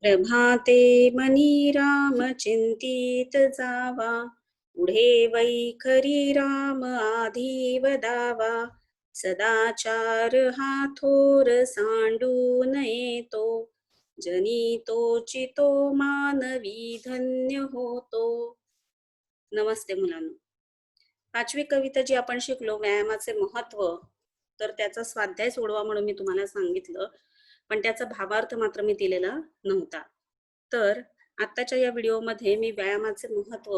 प्रभाते मनी राम चिंतित जावा, पुढे वैखरी राम आधी वदावा. सदाचार हा थोर सांडू नये तो, जनी तोचितो मानवी धन्य होतो. नमस्ते मुलांनो. 5वी कविता जी आपण शिकलो व्यायामाचे महत्व, तर त्याचा स्वाध्याय सोडवा म्हणून मी तुम्हाला सांगितलं, पण त्याचा भावार्थ मात्र मी दिलेला नव्हता. तर आत्ताच्या या व्हिडिओमध्ये मी व्यायामाचे महत्व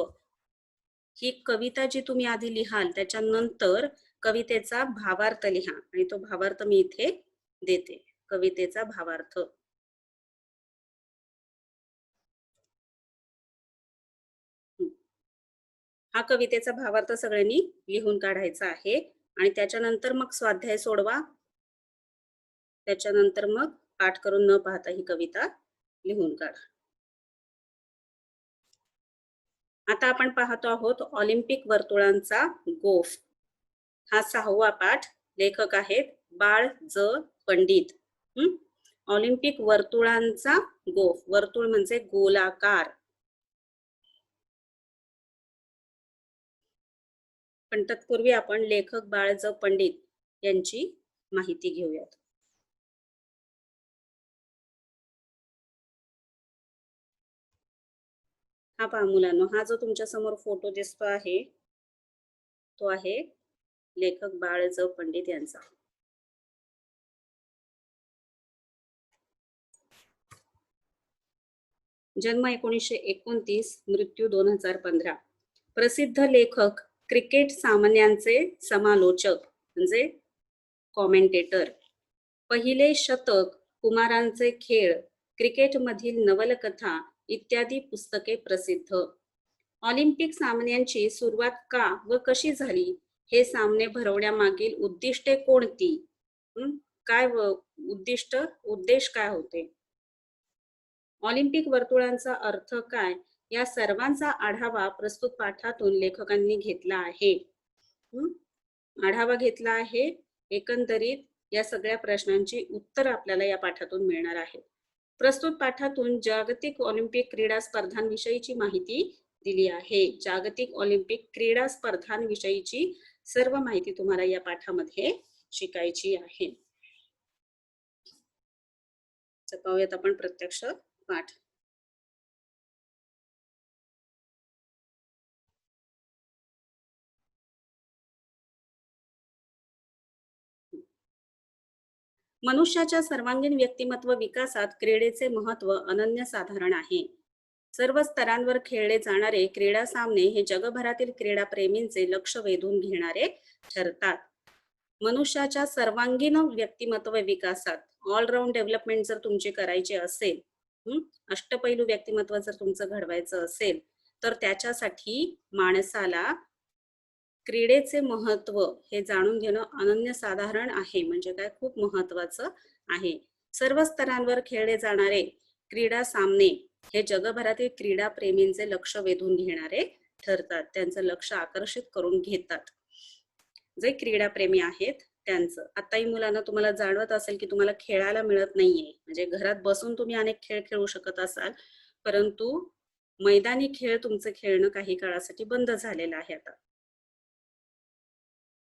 ही कविता जी तुम्ही आधी लिहाल त्याच्यानंतर कवितेचा भावार्थ लिहा आणि तो भावार्थ मी इथे देते. कवितेचा भावार्थ. हा कवितेचा भावार्थ सगळ्यांनी लिहून काढायचा आहे आणि त्याच्यानंतर मग स्वाध्याय सोडवा. त्याच्यानंतर मग पाठ करून न पाहता ही कविता लिहून काढा. आता आपण पाहतो आहोत ऑलिम्पिक वर्तुळांचा गोफ. हा 6वा पाठ. लेखक आहेत बाळ ज पंडित. ऑलिम्पिक वर्तुळांचा गोफ. वर्तुळ म्हणजे गोलाकार. पण तत्पूर्वी आपण लेखक बाळ ज पंडित यांची माहिती घेऊयात. हा पहा मुलांनो, हा जो तुमच्या समोर फोटो दिसतो आहे तो आहे लेखक बाळ ज पंडित यांचा. जन्म 1929, मृत्यू 2015. प्रसिद्ध लेखक, क्रिकेट सामन्यांचे समालोचक म्हणजे कॉमेंटेटर. पहिले शतक, कुमारांचे खेळ, क्रिकेटमधील नवलकथा इत्यादी पुस्तके प्रसिद्ध. ऑलिम्पिक सामन्यांची सुरुवात का व कशी झाली, हे सामने भरवण्यामागील उद्दिष्टे कोणती, काय उद्देश काय होते, ऑलिम्पिक वर्तुळांचा अर्थ काय, या सर्वांचा आढावा प्रस्तुत पाठातून लेखकांनी घेतला आहे. आढावा घेतला आहे. एकंदरीत या सगळ्या प्रश्नांची उत्तर आपल्याला या पाठातून मिळणार आहे. प्रस्तुत पाठातून जागतिक ऑलिम्पिक क्रीडा स्पर्धांविषयीची माहिती दिली आहे. जागतिक ऑलिम्पिक क्रीडा स्पर्धांविषयीची सर्व माहिती तुम्हाला या पाठामध्ये शिकायची आहे. पाहूयात आपण प्रत्यक्ष पाठ. मनुष्याच्या सर्वांगीण व्यक्तिमत्व विकासात क्रीडेचे महत्व अनन्यसाधारण आहे. सर्व स्तरांवर खेळले जाणारे क्रीडा सामने हे जगभरातील क्रीडा प्रेमींचे लक्ष वेधून घेणारे ठरतात. मनुष्याच्या सर्वांगीण व्यक्तिमत्व विकासात ऑलराऊंड डेव्हलपमेंट जर तुमची करायची असेल, अष्टपैलू व्यक्तिमत्व जर तुमचं घडवायचं असेल, तर त्याच्यासाठी माणसाला क्रीडेचे महत्व हे जाणून घेणं अनन्यसाधारण आहे. म्हणजे काय, खूप महत्वाचं आहे. सर्व स्तरांवर खेळले जाणारे क्रीडा सामने हे जगभरातील क्रीडा प्रेमींचे लक्ष वेधून घेणारे ठरतात. त्यांचं लक्ष आकर्षित करून घेतात जे क्रीडा प्रेमी आहेत त्यांचं. आताही मुलांना तुम्हाला जाणवत असेल की तुम्हाला खेळायला मिळत नाहीये. म्हणजे घरात बसून तुम्ही अनेक खेळ खेळू शकत असाल, परंतु मैदानी खेळ तुमचं खेळणं काही काळासाठी बंद झालेलं आहे आता.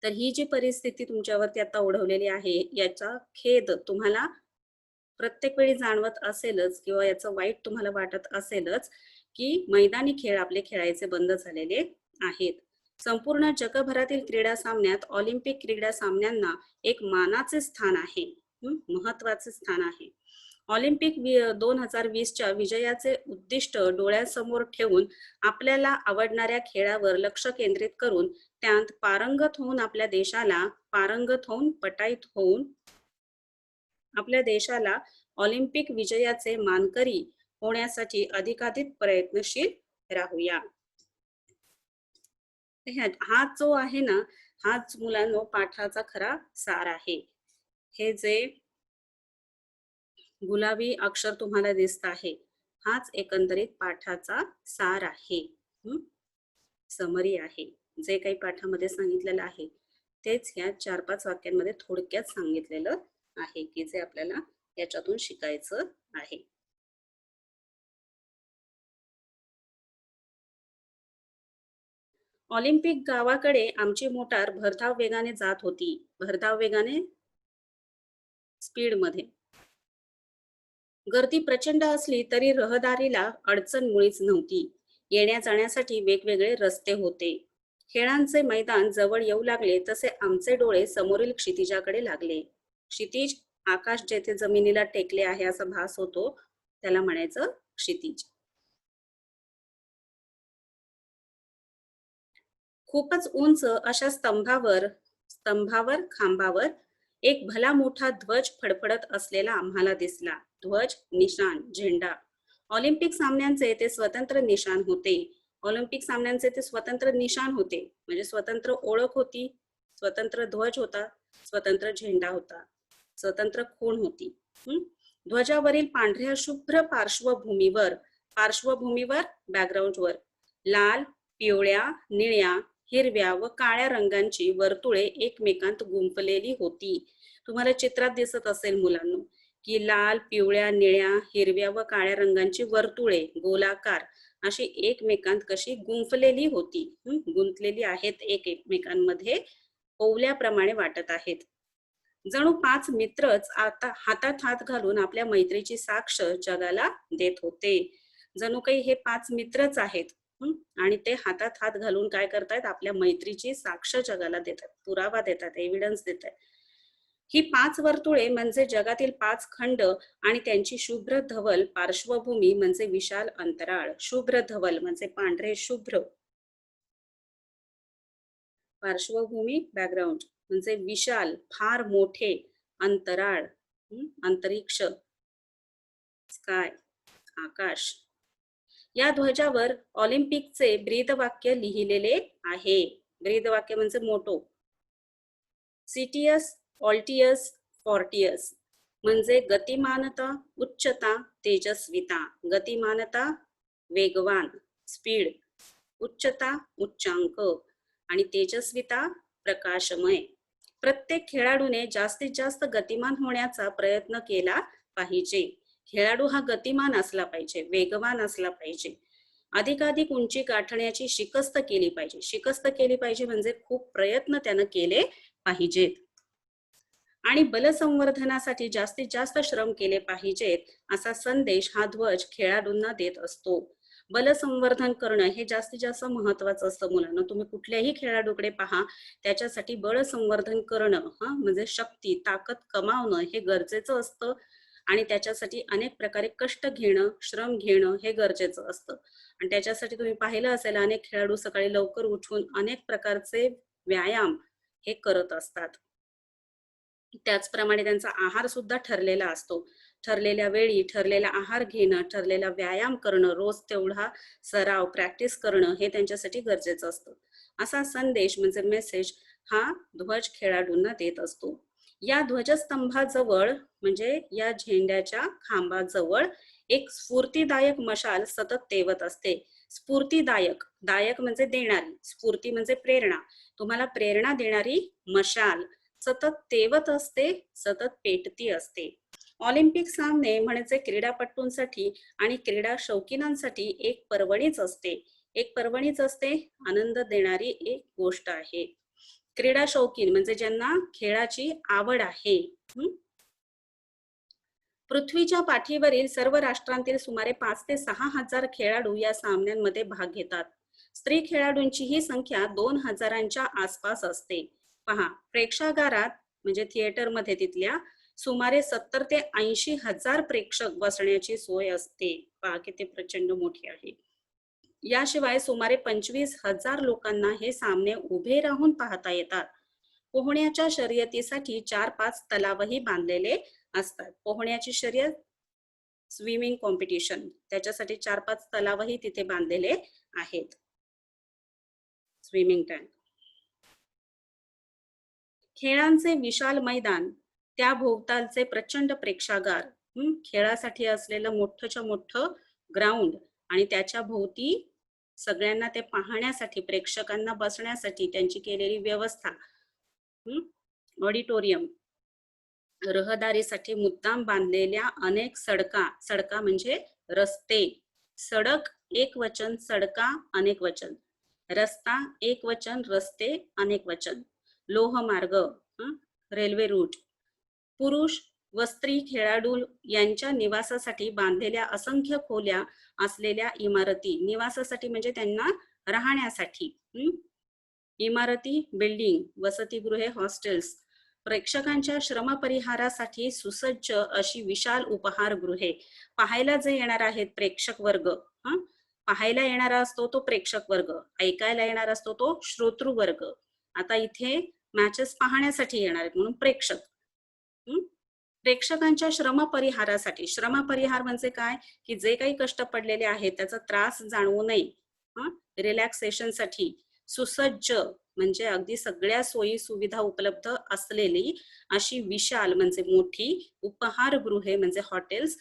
तर ही जी परिस्थिती तुमच्यावरती आता ओढवलेली आहे, याचा खेद तुम्हाला प्रत्येक वेळी जाणवत असेलच किंवा याचं वाईट तुम्हाला वाटत असेलच की मैदानी खेळ आपले खेळायचे बंद झालेले आहेत. संपूर्ण जगभरातील क्रीडा सामन्यात ऑलिम्पिक क्रीडा सामन्यांना एक मानाचे स्थान आहे, महत्वाचे स्थान आहे. ऑलिम्पिक 2020च्या विजयाचे उद्दिष्ट डोळ्यासमोर ठेवून आपल्याला आवडणाऱ्या खेळावर लक्ष केंद्रित करून त्यात पारंगत होऊन पटाईत होऊन आपल्या देशाला ऑलिम्पिक विजयाचे मानकरी होण्यासाठी अधिकाधिक प्रयत्नशील राहूया. हा जो आहे ना, हाच मुलांनो पाठाचा खरा सार आहे. हे जे गुलाबी अक्षर तुम्हाला दिसत आहे, हाच एकंदरीत पाठाचा सार आहे, समरी आहे. जे काही पाठामध्ये सांगितलेलं आहे तेच ह्या 4-5 वाक्यांमध्ये थोडक्यात सांगितलेलं आहे की जे आपल्याला याच्यातून शिकायचं आहे. ऑलिम्पिक गावाकडे आमची मोटार भरधाव वेगाने जात होती. भरधाव वेगाने स्पीड मध्ये. गर्दी प्रचंड असली तरी रहदारीला अडचण मुळीच नव्हती. येण्या जाण्यासाठी वेगवेगळे रस्ते होते. खेळांचे मैदान जवळ येऊ लागले तसे आमचे डोळे समोरील क्षितिजाकडे लागले. क्षितिज, आकाश जेथे जमिनीला टेकले आहे असा भास होतो त्याला म्हणायचं क्षितिज. खूपच उंच अशा स्तंभावर खांबावर एक भला मोठा ध्वज फडफडत असलेला आम्हाला दिसला. ध्वज, निशाण, झेंडा. ऑलिम्पिक सामन्यांचे ते स्वतंत्र निशाण होते. ऑलिम्पिक सामन्यांचे ते स्वतंत्र निशाण होते. म्हणजे स्वतंत्र ओळख होती, स्वतंत्र ध्वज होता, स्वतंत्र झेंडा होता, स्वतंत्र खूण होती. ध्वजावरील पांढऱ्या शुभ्र पार्श्वभूमीवर बॅकग्राऊंडवर लाल, पिवळ्या, निळ्या, हिरव्या व काळ्या रंगांची वर्तुळे एकमेकांत गुंफलेली होती. तुम्हाला चित्रात दिसत असेल मुलांनो की लाल, पिवळ्या, निळ्या, हिरव्या व काळ्या रंगांची वर्तुळे गोलाकार अशी एकमेकांत कशी गुंफलेली होती. गुंतलेली आहेत एकमेकांमध्ये, ओवल्याप्रमाणे वाटत आहेत. जणू 5 मित्रच आता हातात हात घालून आपल्या मैत्रीची साक्ष जगाला देत होते. जणू काही हे 5 मित्रच आहेत. आणि ते हातात हात घालून काय करतायत, आपल्या मैत्रीची साक्ष जगाला देतात, पुरावा देतात, एव्हिडन्स देतात. ही 5 वर्तुळे म्हणजे जगातील 5 खंड आणि त्यांची शुभ्र धवल पार्श्वभूमी म्हणजे विशाल अंतराळ. शुभ्र धवल म्हणजे पांढरे शुभ्र, पार्श्वभूमी बॅकग्राऊंड म्हणजे विशाल फार मोठे अंतराळ, अंतरिक्ष, स्काय, आकाश. या ध्वजावर ऑलिम्पिकचे ब्रीदवाक्य लिहिलेले आहे. ब्रीदवाक्य म्हणजे मोटो. सिटियस, ऑल्टियस, फॉर्टियस म्हणजे गतिमानता, उच्चता, तेजस्विता. गतिमानता वेगवान, स्पीड. उच्चता उच्चांक आणि तेजस्विता प्रकाशमय. प्रत्येक खेळाडूने जास्तीत जास्त गतिमान होण्याचा प्रयत्न केला पाहिजे. खेळाडू हा गतिमान असला पाहिजे, वेगवान असला पाहिजे, अधिकाधिक उंची गाठण्याची शिकस्त केली पाहिजे. शिकस्त केली पाहिजे म्हणजे खूप प्रयत्न त्यानं केले पाहिजेत आणि बलसंवर्धनासाठी जास्तीत जास्त श्रम केले पाहिजेत असा संदेश हा ध्वज खेळाडूंना देत असतो. बलसंवर्धन करणं हे जास्तीत जास्त महत्वाचं असतं मुलांना. तुम्ही कुठल्याही खेळाडूकडे पहा, त्याच्यासाठी बळ संवर्धन करणं म्हणजे शक्ती, ताकद कमावणं हे गरजेचं असतं आणि त्याच्यासाठी अनेक प्रकारे कष्ट घेणं, श्रम घेणं हे गरजेचं असतं. आणि त्याच्यासाठी तुम्ही पाहिलं असेल, अनेक खेळाडू सकाळी लवकर उठून अनेक प्रकारचे व्यायाम हे करत असतात. त्याचप्रमाणे त्यांचा आहार सुद्धा ठरलेला असतो. ठरलेल्या वेळी ठरलेला आहार घेणं, ठरलेला व्यायाम करणं, रोज तेवढा सराव, प्रॅक्टिस करणं हे त्यांच्यासाठी गरजेचं असतं. असा संदेश म्हणजे मेसेज हा ध्वज खेळाडूंना देत असतो. या ध्वजस्तंभाजवळ म्हणजे या झेंड्याच्या खांबाजवळ एक स्फूर्तिदायक मशाल सतत तेवत असते. स्फूर्तिदायक, दायक म्हणजे देणारी, स्फूर्ती म्हणजे प्रेरणा. तुम्हाला प्रेरणा देणारी मशाल सतत तेवत असते, सतत पेटती असते. ऑलिम्पिक सामने म्हणजे क्रीडापटूंसाठी आणि क्रीडा शौकीनांसाठी एक पर्वणीच असते. एक पर्वणीच असते, आनंद देणारी एक गोष्ट आहे. क्रीडा शौकीन म्हणजे ज्यांना खेळाची आवड आहे. पृथ्वीच्या पाठीवरील सर्व राष्ट्रांतील सुमारे 5 ते 6 हजार खेळाडू या सामन्यांमध्ये भाग घेतात. स्त्री खेळाडूंची ही संख्या 2000च्या आसपास असते. पहा, प्रेक्षागारात म्हणजे थिएटरमध्ये तिथल्या सुमारे 70 ते 80 हजार प्रेक्षक बसण्याची सोय असते. पहा किती प्रचंड मोठी आहे. याशिवाय सुमारे 25,000 लोकांना हे सामने उभे राहून पाहता येतात. पोहण्याच्या शर्यतीसाठी 4-5 तलावही बांधलेले असतात. पोहण्याची शर्यत, स्विमिंग कॉम्पिटिशन, त्याच्यासाठी 4-5 तलावही तिथे बांधलेले आहेत. Swimming tank. खेळांचे विशाल मैदान, त्या भोवतालचे प्रचंड प्रेक्षागार, खेळासाठी असलेलं मोठंच्या मोठं ग्राउंड आणि त्याच्या भोवती सगळ्यांना ते पाहण्यासाठी, प्रेक्षकांना बसण्यासाठी त्यांची केलेली व्यवस्था, ऑडिटोरियम, रहदारीसाठी मुद्दाम बांधलेल्या अनेक सडका म्हणजे रस्ते, सडक एक वचन, सडका अनेक वचन, रस्ता एक वचन, रस्ते अनेक वचन. लोहमार्ग, रेल्वे रूट. पुरुष व स्त्री खेळाडू यांच्या निवासासाठी बांधलेल्या असंख्य खोल्या असलेल्या इमारती. निवासासाठी म्हणजे त्यांना राहण्यासाठी. इमारती, बिल्डिंग, वसतिगृहे, हॉस्टेल्स. प्रेक्षकांच्या श्रमपरिहारासाठी सुसज्ज अशी विशाल उपहारगृहे. पाहायला जे येणार आहेत प्रेक्षक वर्ग, पाहायला येणारा असतो तो प्रेक्षक वर्ग, ऐकायला येणार असतो तो श्रोतृ वर्ग. आता इथे मॅचेस पाहण्यासाठी येणार आहेत म्हणून प्रेक्षक. प्रेक्षकांच्या श्रमपरिहारासाठी. श्रमपरिहार म्हणजे काय, की जे काही कष्ट पडलेले आहेत त्याचा त्रास जाणवू नये, रिलॅक्सेशन साठी सुसज्ज म्हणजे अगदी सगळ्या सोयी सुविधा उपलब्ध असलेली अशी विशाल म्हणजे मोठी उपहारगृहे म्हणजे हॉटेल्स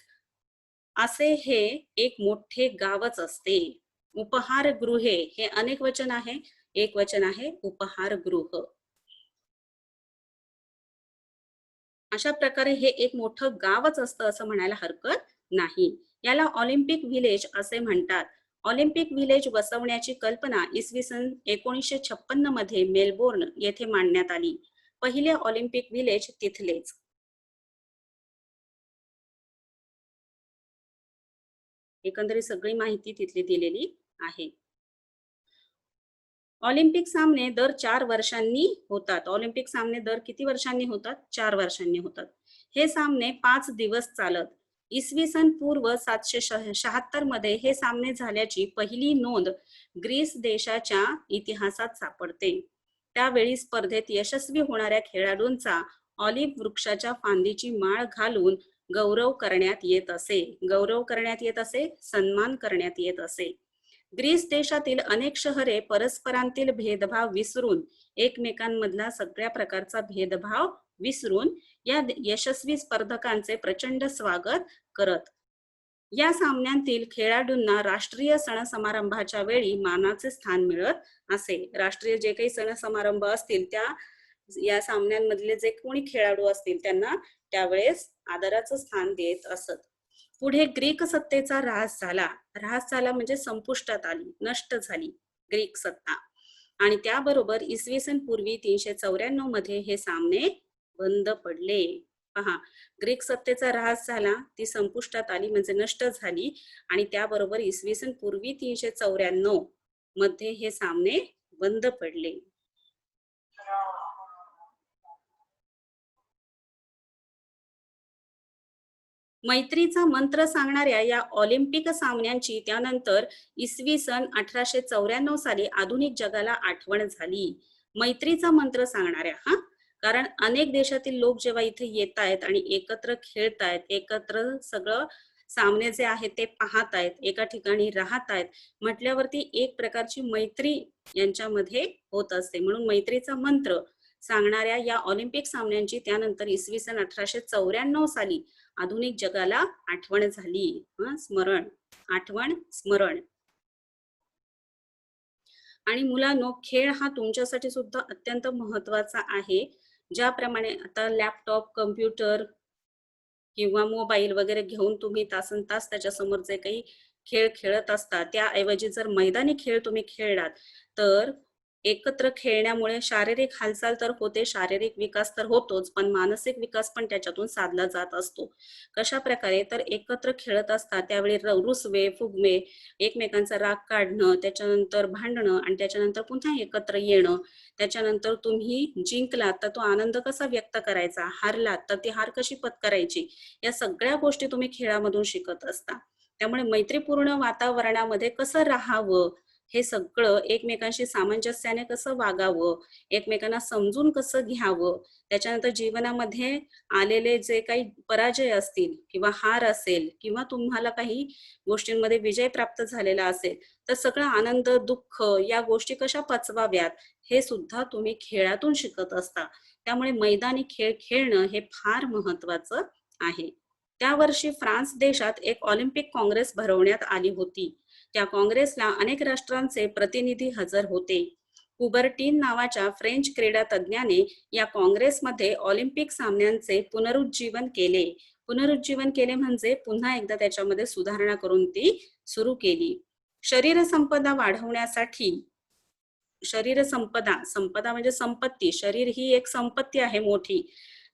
असे हे एक मोठे गावच असते. उपहारगृहे हे अनेक वचन आहे, एक वचन आहे उपहारगृह. अशा प्रकारे हे एक मोठं गावच असतं असं म्हणायला हरकत नाही. याला ऑलिम्पिक व्हिलेज असे म्हणतात. ऑलिम्पिक व्हिलेज वसवण्याची कल्पना इसवी सन 1956 मध्ये मेलबोर्न येथे मांडण्यात आली. पहिले ऑलिम्पिक व्हिलेज तिथलेच. एकंदरीत सगळी माहिती तिथली दिलेली आहे. ऑलिम्पिक सामने दर 4 वर्षांनी होतात. ऑलिम्पिक सामने दर किती वर्षांनी होतात? 4 वर्षांनी होतात. हे सामने 5 दिवस चालत. इसवी सन पूर्व 776 मध्ये हे सामने झाल्याची पहिली नोंद ग्रीस देशाच्या इतिहासात सापडते. त्यावेळी स्पर्धेत यशस्वी होणाऱ्या खेळाडूंचा ऑलिव्ह वृक्षाच्या फांदीची माळ घालून गौरव करण्यात येत असे. गौरव करण्यात येत असे, सन्मान करण्यात येत असे. ग्रीस देशातील अनेक शहरे परस्परांतील भेदभाव विसरून, एकमेकांमधला सगळ्या प्रकारचा भेदभाव विसरून या यशस्वी स्पर्धकांचे प्रचंड स्वागत करत. या सामन्यांतील खेळाडूंना राष्ट्रीय सण समारंभाच्या वेळी मानाचे स्थान मिळत असे. राष्ट्रीय जे काही सण समारंभ असतील त्या या सामन्यांमधले जे कोणी खेळाडू असतील त्यांना त्यावेळेस आदराचं स्थान देत असत. पुढे ग्रीक सत्तेचा ऱ्हास झाला. ऱ्हास झाला म्हणजे संपुष्टात आली, नष्ट झाली ग्रीक सत्ता. आणि त्याबरोबर इसवी सन पूर्वी 394 मध्ये हे सामने बंद पडले. पहा, ग्रीक सत्तेचा ऱ्हास झाला, ती संपुष्टात आली म्हणजे नष्ट झाली आणि त्याबरोबर इसवी सन पूर्वी 394 मध्ये हे सामने बंद पडले. मैत्रीचा मंत्र सांगणाऱ्या या ऑलिम्पिक सामन्यांची त्यानंतर इसवी सन 1894 साली आधुनिक जगाला आठवण झाली. मैत्रीचा मंत्र सांगणाऱ्या, कारण अनेक देशातील लोक जेव्हा इथे येत आहेत आणि एकत्र खेळतायत, एकत्र सगळं सामने जे आहेत ते पाहत आहेत, एका ठिकाणी राहत आहेत म्हटल्यावरती एक प्रकारची मैत्री यांच्यामध्ये होत असते. म्हणून मैत्रीचा मंत्र सांगणाऱ्या या ऑलिम्पिक सामन्यांची त्यानंतर इसवी सन 1894 साली आधुनिक जगाला आठवण झाली. स्मरण, आठवण, स्मरण. आणि मुलांनो, खेळ हा तुमच्यासाठी सुद्धा अत्यंत महत्वाचा आहे. ज्याप्रमाणे आता लॅपटॉप, कम्प्युटर किंवा मोबाईल वगैरे घेऊन तुम्ही तासनतास त्याच्या समोर जे काही खेळ खेळत असता, त्याऐवजी जर मैदानी खेळ तुम्ही खेळलात तर एकत्र खेळण्यामुळे शारीरिक हालचाल तर होते, शारीरिक विकास तर होतोच, पण मानसिक विकास पण त्याच्यातून साधला जात असतो. कशा प्रकारे, तर एकत्र खेळत असतात त्यावेळी रुसवे, फुगवे, एकमेकांचा राग काढणं, त्याच्यानंतर भांडणं आणि त्याच्यानंतर पुन्हा एकत्र येणं. त्याच्यानंतर तुम्ही जिंकलात तर तो आनंद कसा व्यक्त करायचा, हारलात तर ती हार कशी पत्करायची, या सगळ्या गोष्टी तुम्ही खेळामधून शिकत असता. त्यामुळे मैत्रीपूर्ण वातावरणामध्ये कसं राहावं, हे सगळं एकमेकांशी सामंजस्याने कसं वागावं, एकमेकांना समजून कसं घ्यावं, त्याच्यानंतर जीवनामध्ये आलेले जे काही पराजय असतील किंवा हार असेल किंवा तुम्हाला काही गोष्टींमध्ये विजय प्राप्त झालेला असेल तर सगळं आनंद, दुःख या गोष्टी कशा पचवाव्यात हे सुद्धा तुम्ही खेळातून शिकत असता. त्यामुळे मैदानी खेळ खेळणं हे फार महत्वाचं आहे. त्या वर्षी फ्रान्स देशात एक ऑलिम्पिक काँग्रेस भरवण्यात आली होती. त्या काँग्रेसला अनेक राष्ट्रांचे प्रतिनिधी हजर होते. कुबर्टीन नावाच्या फ्रेंच क्रीडा तज्ञाने या काँग्रेसमध्ये ऑलिम्पिक सामन्यांचे पुनरुज्जीवन केले. पुनरुज्जीवन केले म्हणजे पुन्हा एकदा त्याच्यामध्ये सुधारणा करून ती सुरू केली. शरीर संपदा वाढवण्यासाठी शरीर संपदा, संपदा म्हणजे संपत्ती, शरीर ही एक संपत्ती आहे मोठी,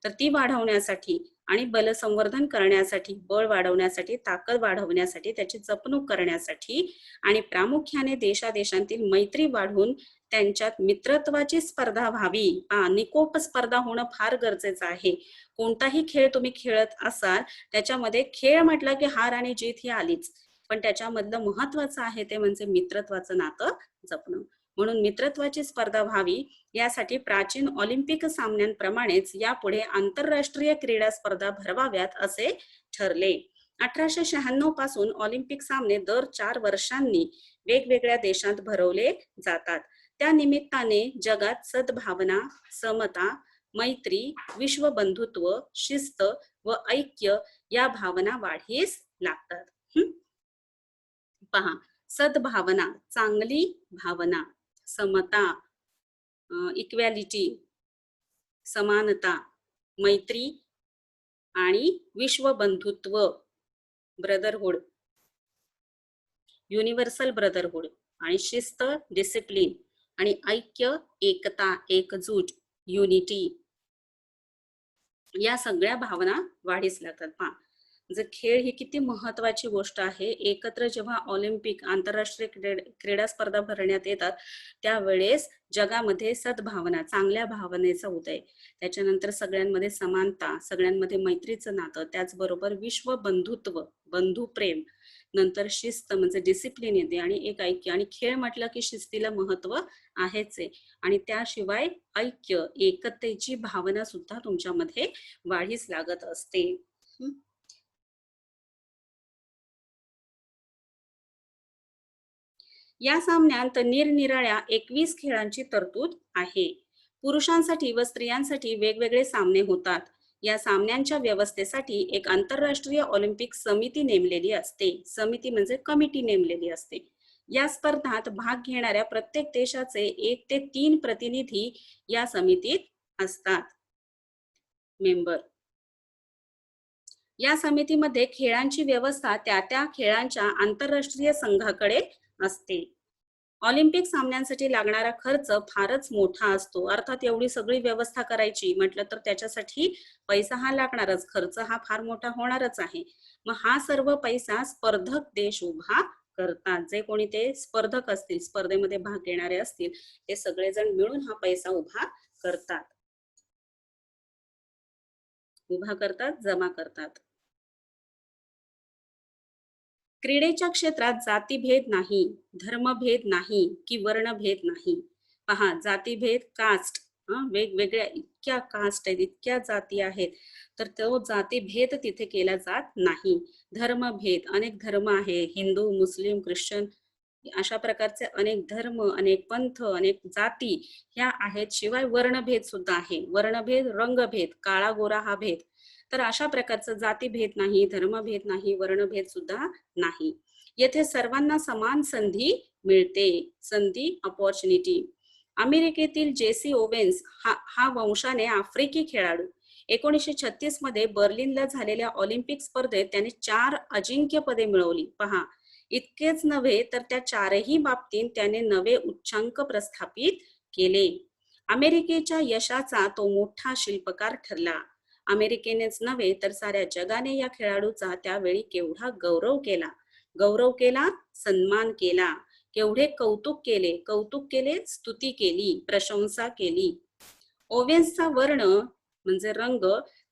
तर ती वाढवण्यासाठी आणि बलसंवर्धन करण्यासाठी, बळ वाढवण्यासाठी, ताकद वाढवण्यासाठी, त्याची जपणूक करण्यासाठी आणि प्रामुख्याने देशादेशांतील मैत्री वाढवून त्यांच्यात मित्रत्वाची स्पर्धा व्हावी. निकोप स्पर्धा होणं फार गरजेचं आहे. कोणताही खेळ तुम्ही खेळत असाल, त्याच्यामध्ये खेळ म्हटलं की हार आणि जीत ही आलीच, पण त्याच्यामधलं महत्वाचं आहे ते म्हणजे मित्रत्वाचं नातं जपणं. म्हणून मित्रत्वाची स्पर्धा व्हावी यासाठी प्राचीन ऑलिम्पिक सामन्यांप्रमाणेच यापुढे आंतरराष्ट्रीय क्रीडा स्पर्धा भरवाव्यात असे ठरले. 1896 पासून ऑलिम्पिक सामने दर 4 वर्षांनी वेगवेगळ्या देशात भरवले जातात. त्या निमित्ताने जगात सद्भावना, समता, मैत्री, विश्वबंधुत्व, शिस्त व ऐक्य या भावना वाढीस लागतात. पहा, सद्भावना, चांगली भावना, समता, इक्वॅलिटी, समानता, मैत्री आणि विश्वबंधुत्व, ब्रदरहुड, युनिव्हर्सल ब्रदरहुड आणि शिस्त, डिसिप्लिन आणि ऐक्य, एकता, एकजूट, युनिटी, या सगळ्या भावना वाढीस लागतात. पहा, जर खेळ ही किती महत्वाची गोष्ट आहे. एकत्र जेव्हा ऑलिम्पिक, आंतरराष्ट्रीय क्रीडा स्पर्धा भरण्यात येतात, त्यावेळेस जगामध्ये सद्भावना, चांगल्या भावनेचा उदय, त्याच्यानंतर सगळ्यांमध्ये समानता, सगळ्यांमध्ये मैत्रीचं नातं, त्याचबरोबर विश्व बंधुत्व, बंधुप्रेम, नंतर शिस्त म्हणजे डिसिप्लिन येते आणि एक ऐक्य. आणि खेळ म्हटलं की शिस्तीला महत्व आहेच आहे. आणि त्याशिवाय ऐक्य, एकतेची भावना सुद्धा तुमच्यामध्ये वाढीस लागत असते. या सामन्यात निरनिराळ्या 21 खेळांची तरतूद आहे. पुरुषांसाठी व स्त्रियांसाठी वेगवेगळे सामने होतात. या सामन्यांच्या व्यवस्थेसाठी एक आंतरराष्ट्रीय ऑलिम्पिक समिती नेमलेली असते. समिती म्हणजे कमिटी नेमलेली असते. या स्पर्धात भाग घेणाऱ्या प्रत्येक देशाचे 1 ते 3 प्रतिनिधी या समितीत असतात, मेंबर. या समितीमध्ये खेळांची व्यवस्था त्या त्या खेळांच्या आंतरराष्ट्रीय संघाकडे असते. ऑलिम्पिक सामन्यांसाठी लागणारा खर्च फारच मोठा असतो. अर्थात एवढी सगळी व्यवस्था करायची म्हटलं तर त्याच्यासाठी पैसा हा लागणारच, खर्च हा फार मोठा होणारच आहे. मग हा सर्व पैसा स्पर्धक देश उभा करतात. जे कोणी ते स्पर्धक असतील, स्पर्धेमध्ये भाग घेणारे असतील, ते सगळेजण मिळून हा पैसा उभा करतात, जमा करतात. क्रीडेच्या क्षेत्रात जातीभेद नाही, धर्मभेद नाही की वर्णभेद नाही. पहा, जातीभेद, कास्ट, वेगवेगळ्या इतक्या कास्ट आहेत, इतक्या जाती आहेत, तर तो जातीभेद तिथे केला जात नाही. धर्मभेद, अनेक धर्म आहे, हिंदू, मुस्लिम, ख्रिश्चन, अशा प्रकारचे अनेक धर्म, अनेक पंथ, अनेक जाती ह्या आहेत. शिवाय वर्णभेद सुद्धा आहे. वर्णभेद, रंगभेद, काळा गोरा हा भेद. तर अशा प्रकारचं जातीभेद नाही, धर्मभेद नाही, वर्णभेद सुद्धा नाही. येथे सर्वांना समान संधी मिळते. संधी, अपॉर्च्युनिटी. अमेरिकेतील जेसी ओवेन्स हा वंशाने आफ्रिकी खेळाडू 1936 मध्ये बर्लिनला झालेल्या ऑलिम्पिक स्पर्धेत त्याने 4 अजिंक्यपदे मिळवली. पहा, इतकेच नव्हे तर त्या 4ही बाबतीत त्याने नवे उच्चांक प्रस्थापित केले. अमेरिकेच्या यशाचा तो मोठा शिल्पकार ठरला. अमेरिकेनेच नव्हे तर साऱ्या जगाने या खेळाडूचा त्यावेळी केवढा गौरव केला, सन्मान केला, केवढे कौतुक केले, स्तुती केली, प्रशंसा केली. ओवेन्सचा वर्ण म्हणजे रंग,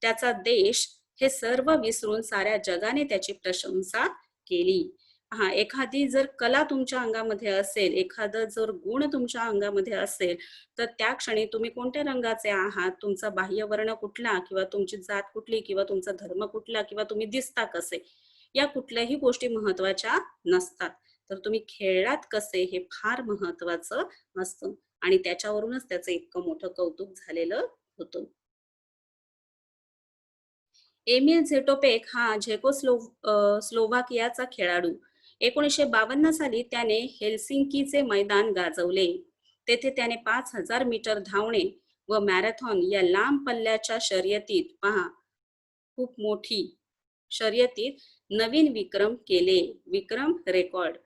त्याचा देश, हे सर्व विसरून साऱ्या जगाने त्याची प्रशंसा केली. हा, एखादी जर कला तुमच्या अंगामध्ये असेल, एखादा जर गुण तुमच्या अंगामध्ये असेल, तर त्या क्षणी तुम्ही कोणत्या रंगाचे आहात, तुमचा बाह्यवर्ण कुठला किंवा तुमची जात कुठली किंवा तुमचा धर्म कुठला किंवा तुम्ही दिसता कसे, या कुठल्याही गोष्टी महत्वाच्या नसतात. तर तुम्ही खेळलात कसे हे फार महत्वाचं असतं आणि त्याच्यावरूनच त्याचं इतकं मोठं कौतुक झालेलं होतं. एमिल झेटोपेक हा स्लोव्हाकियाचा खेळाडू. 1952 साली त्याने हेल्सिंकीचे मैदान गाजवले. तेथे त्याने 5000 मीटर धावणे व मॅरेथॉन या लांब पल्ल्याच्या शर्यतीत, पहा, खूप मोठी शर्यतीत नवीन विक्रम केले, विक्रम रेकॉर्ड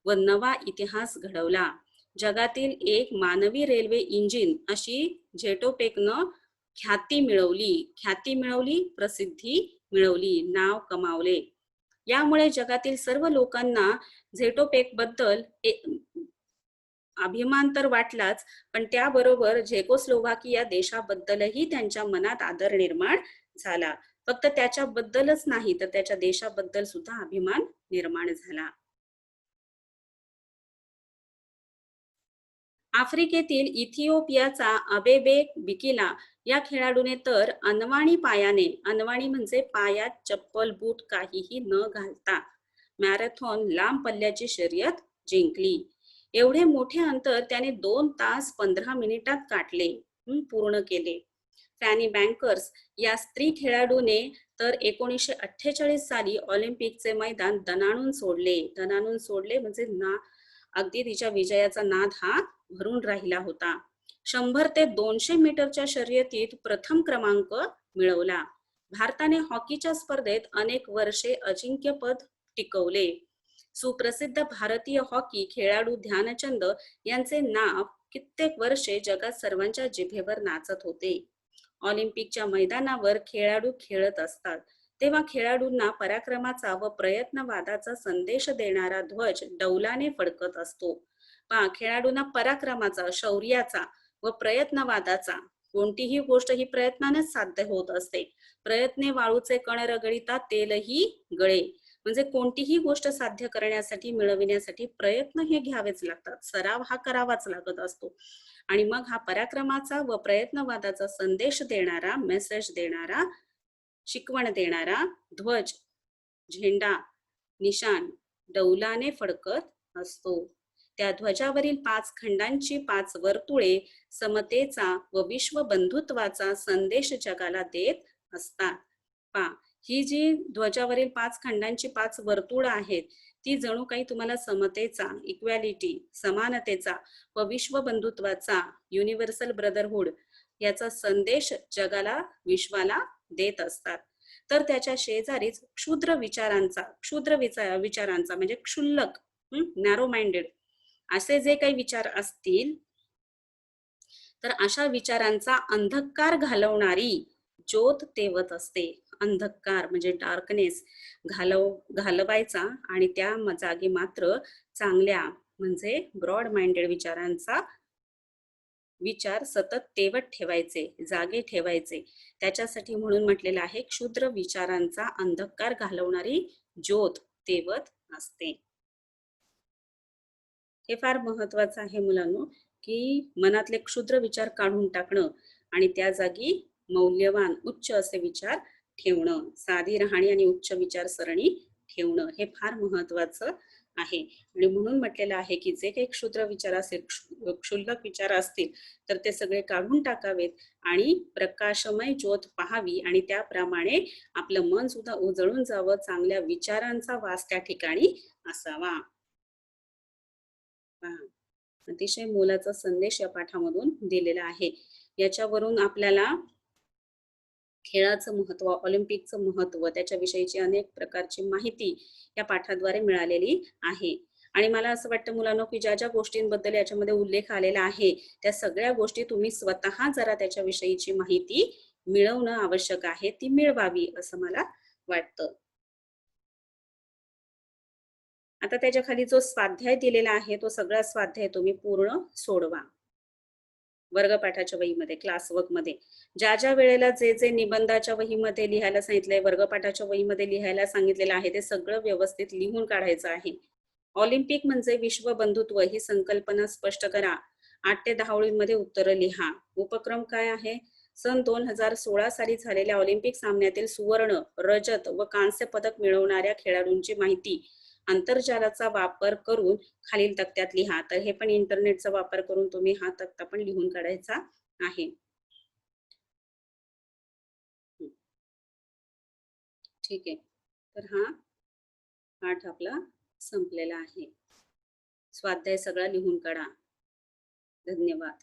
व नवा इतिहास घडवला. जगातील एक मानवी रेल्वे इंजिन अशी झेटोपेकनं ख्याती मिळवली, प्रसिद्धी मिळवली, नाव कमावले. यामुळे जगातील सर्व लोकांना झेटोपेक बद्दल अभिमान तर वाटलाच, पण त्याबरोबर झेकोस्लोवाकिया देशाबद्दलही त्यांच्या मनात आदर निर्माण झाला. फक्त त्याच्याबद्दलच नाही तर त्याच्या देशाबद्दल सुद्धा अभिमान निर्माण झाला. आफ्रिकेतील इथिओपियाचा अबेबे बिकिला या खेळाडूने तर अनवाणी म्हणजे पायात चप्पल बूट काहीही न घालता मॅरेथॉन लांब पल्ल्याची शर्यत जिंकली. एवढे मोठे अंतर त्याने 2 तास 15 मिनिटात पूर्ण केले. फॅनी बँकर्स या स्त्री खेळाडूने तर 1948 साली ऑलिम्पिकचे मैदान दणाणून सोडले म्हणजे अगदी तिच्या विजयाचा नाद हा भरून राहिला होता. 100 ते 200 मीटरच्या शर्यतीत प्रथम क्रमांक मिळवला. भारताने हॉकीच्या स्पर्धेत अनेक वर्षे अजिंक्यपद टिकवले. सुप्रसिद्ध भारतीय हॉकी खेळाडू ध्यानचंद यांचे नाव कित्येक वर्षे जगात सर्वांच्या जिभेवर नाचत होते. ऑलिम्पिकच्या मैदानावर खेळाडू खेळत असतात तेव्हा खेळाडूंना पराक्रमाचा व प्रयत्नवादाचा संदेश देणारा ध्वज डौलाने फडकत असतो. खेळाडूंना पराक्रमाचा, शौर्याचा व प्रयत्नवादाचा, कोणतीही गोष्ट ही प्रयत्नानेच साध्य होत असते. प्रयत्ने वाळूचे कण रगडिता तेलही गळे. म्हणजे कोणतीही गोष्ट साध्य करण्यासाठी, मिळविण्यासाठी प्रयत्न हे घ्यावेच लागतात, सराव हा करावाच लागत असतो. आणि मग हा पराक्रमाचा व प्रयत्नवादाचा संदेश देणारा, मेसेज देणारा, शिकवण देणारा ध्वज, झेंडा, निशाण डौलाने फडकत असतो. त्या ध्वजावरील 5 खंडांची 5 वर्तुळे समतेचा व विश्व बंधुत्वाचा संदेश जगाला देत असतात. ही जी ध्वजावरील 5 खंडांची 5 वर्तुळ आहेत ती जणू काही तुम्हाला समतेचा, इक्वॅलिटी, समानतेचा व विश्व बंधुत्वाचा, युनिव्हर्सल ब्रदरहूड याचा संदेश जगाला, विश्वाला देत असतात. तर त्याच्या शेजारीच क्षुद्र विचारांचा म्हणजे क्षुल्लक, नॅरो माइंडेड असे जे काही विचार असतील तर अशा विचारांचा अंधकार घालवणारी ज्योत तेवत असते. अंधकार म्हणजे डार्कनेस घालवायचा आणि त्या जागी मात्र चांगल्या म्हणजे ब्रॉड माइंडेड विचारांचा विचार सतत तेवत ठेवायचे, जागे ठेवायचे. त्याच्यासाठी म्हणून म्हटलेलं आहे, क्षुद्र विचारांचा अंधकार घालवणारी ज्योत तेवत असते. हे फार महत्वाचं आहे मुलांनो, की मनातले क्षुद्र विचार काढून टाकणं आणि त्या जागी मौल्यवान उच्च असे विचार ठेवणं, साधी राहणी आणि उच्च विचारसरणी ठेवणं हे फार महत्वाचं आहे. आणि म्हणून म्हटलेलं आहे की जे काही क्षुद्र विचार असेल, क्षुल्लक विचार असतील तर ते सगळे काढून टाकावेत आणि प्रकाशमय ज्योत पाहावी आणि त्याप्रमाणे आपलं मन सुद्धा उजळून जावं, चांगल्या विचारांचा वास त्या ठिकाणी असावा. अतिशय मोलाचा संदेश या पाठामधून दिलेला आहे. याच्यावरून आपल्याला खेळाचं महत्व, ऑलिम्पिकचं महत्व, त्याच्याविषयीची अनेक प्रकारची माहिती या पाठाद्वारे मिळालेली आहे. आणि मला असं वाटतं मुलांनो की ज्या ज्या गोष्टींबद्दल याच्यामध्ये उल्लेख आलेला आहे त्या सगळ्या गोष्टी तुम्ही स्वतः जरा त्याच्याविषयीची माहिती मिळवणं आवश्यक आहे, ती मिळवावी असं मला वाटतं. आता त्याच्या खाली जो स्वाध्याय दिलेला आहे तो सगळा स्वाध्याय तुम्ही पूर्ण सोडवा. वर्गपाठाच्या वहीमध्ये, क्लासवर्क मध्ये ज्या ज्या वेळेला जे जे निबंधाच्या वहीमध्ये लिहायला सांगितलंय, वर्गपाठाच्या वहीमध्ये लिहायला सांगितलेलं आहे ते सगळं व्यवस्थित लिहून काढायचं आहे. ऑलिम्पिक म्हणजे विश्व बंधुत्व ही संकल्पना स्पष्ट करा. 8 ते 10 ओळींमध्ये उत्तरं लिहा. उपक्रम काय आहे? सन 2016 साली झालेल्या ऑलिम्पिक सामन्यातील सुवर्ण, रजत व कांस्य पदक मिळवणाऱ्या खेळाडूंची माहिती आंतरजालाचा वापर करून खालील तक्त्यात लिहा. तर हे पण इंटरनेटचा वापर करून तुम्ही हा तक्ता पण लिहून काढायचा आहे. ठीक आहे, तर हा पाठ आपला संपलेला आहे. स्वाध्याय सगळा लिहून काढा. धन्यवाद.